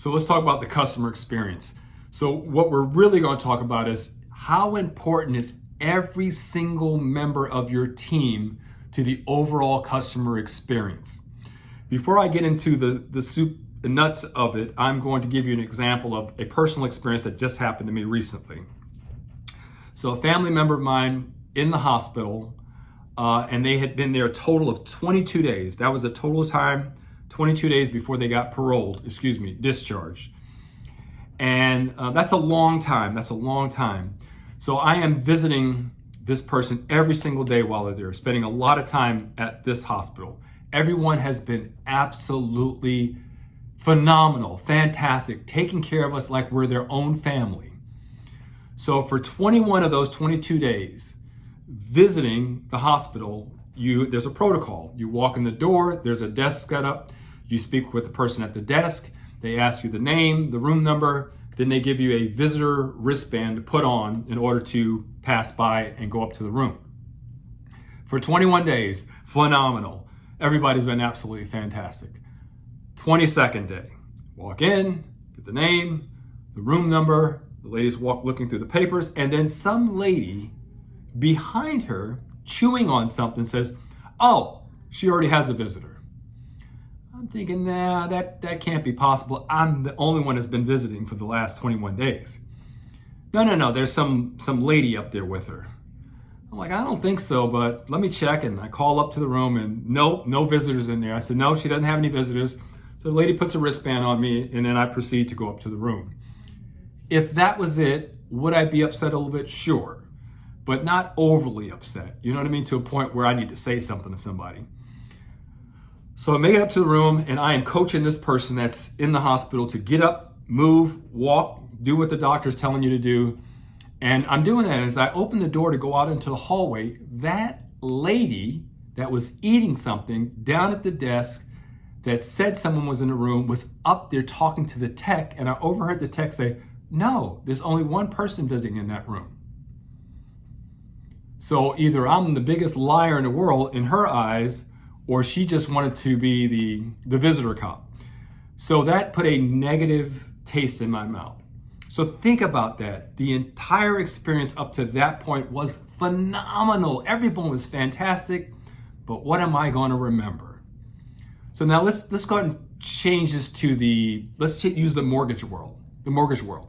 So let's talk about the customer experience. So what we're really going to talk about is how important is every single member of your team to the overall customer experience. Before I get into the soup and nuts of it, I'm going to give you an example of a personal experience that just happened to me recently. So a family member of mine in the hospital, and they had been there a total of 22 days. That was the total time, 22 days before they got discharged. And that's a long time. That's a long time. So I am visiting this person every single day while they're there, spending a lot of time at this hospital. Everyone has been absolutely phenomenal, fantastic, taking care of us like we're their own family. So for 21 of those 22 days, visiting the hospital, there's a protocol. You walk in the door, there's a desk set up, you speak with the person at the desk, they ask you the name, the room number, then they give you a visitor wristband to put on in order to pass by and go up to the room. For 21 days, phenomenal. Everybody's been absolutely fantastic. 22nd day, walk in, get the name, the room number, the ladies walk looking through the papers, and then some lady behind her chewing on something says, "Oh, she already has a visitor." I'm thinking, nah, that can't be possible. I'm the only one that's been visiting for the last 21 days. No, there's some lady up there with her. I'm like, I don't think so, but let me check. And I call up to the room and no visitors in there. I said, no, she doesn't have any visitors. So the lady puts a wristband on me and then I proceed to go up to the room. If that was it, would I be upset a little bit? Sure, but not overly upset. You know what I mean? To a point where I need to say something to somebody. So I make it up to the room and I am coaching this person that's in the hospital to get up, move, walk, do what the doctor's telling you to do. And I'm doing that as I open the door to go out into the hallway. That lady that was eating something down at the desk that said someone was in the room was up there talking to the tech, and I overheard the tech say, "No, there's only one person visiting in that room." So either I'm the biggest liar in the world in her eyes, or she just wanted to be the visitor cop. So that put a negative taste in my mouth. So think about that. The entire experience up to that point was phenomenal. Everyone was fantastic, but what am I going to remember? So now let's go ahead and change this to let's use the mortgage world. The mortgage world.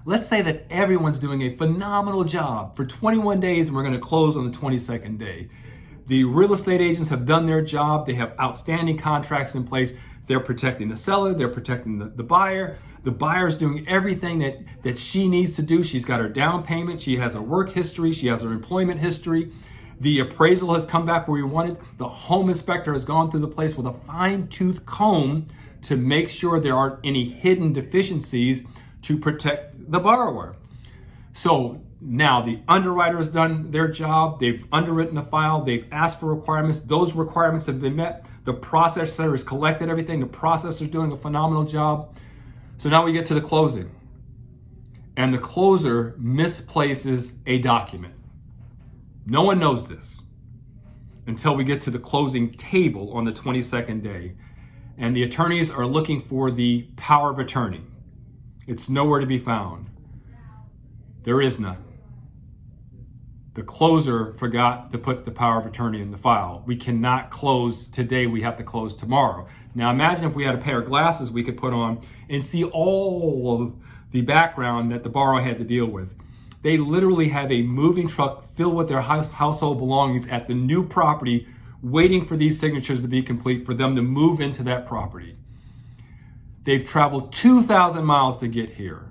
Let's say that everyone's doing a phenomenal job for 21 days and we're going to close on the 22nd day. The real estate agents have done their job. They have outstanding contracts in place. They're protecting the seller. They're protecting the buyer. The buyer's doing everything that she needs to do. She's got her down payment. She has her work history. She has her employment history. The appraisal has come back where we wanted. The home inspector has gone through the place with a fine-tooth comb to make sure there aren't any hidden deficiencies to protect the borrower. So now the underwriter has done their job. They've underwritten the file. They've asked for requirements. Those requirements have been met. The processor has collected everything. The processor's doing a phenomenal job. So now we get to the closing. And the closer misplaces a document. No one knows this until we get to the closing table on the 22nd day. And the attorneys are looking for the power of attorney. It's nowhere to be found. There is none. The closer forgot to put the power of attorney in the file. We cannot close today, we have to close tomorrow. Now imagine if we had a pair of glasses we could put on and see all of the background that the borrower had to deal with. They literally have a moving truck filled with their household belongings at the new property, waiting for these signatures to be complete for them to move into that property. They've traveled 2,000 miles to get here.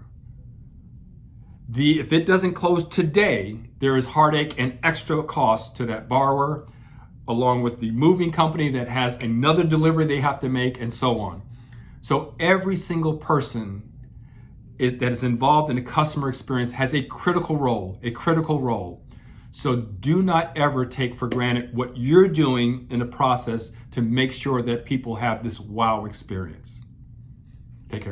If it doesn't close today, there is heartache and extra cost to that borrower, along with the moving company that has another delivery they have to make, and so on. So every single person that is involved in the customer experience has a critical role. So do not ever take for granted what you're doing in the process to make sure that people have this wow experience. Take care.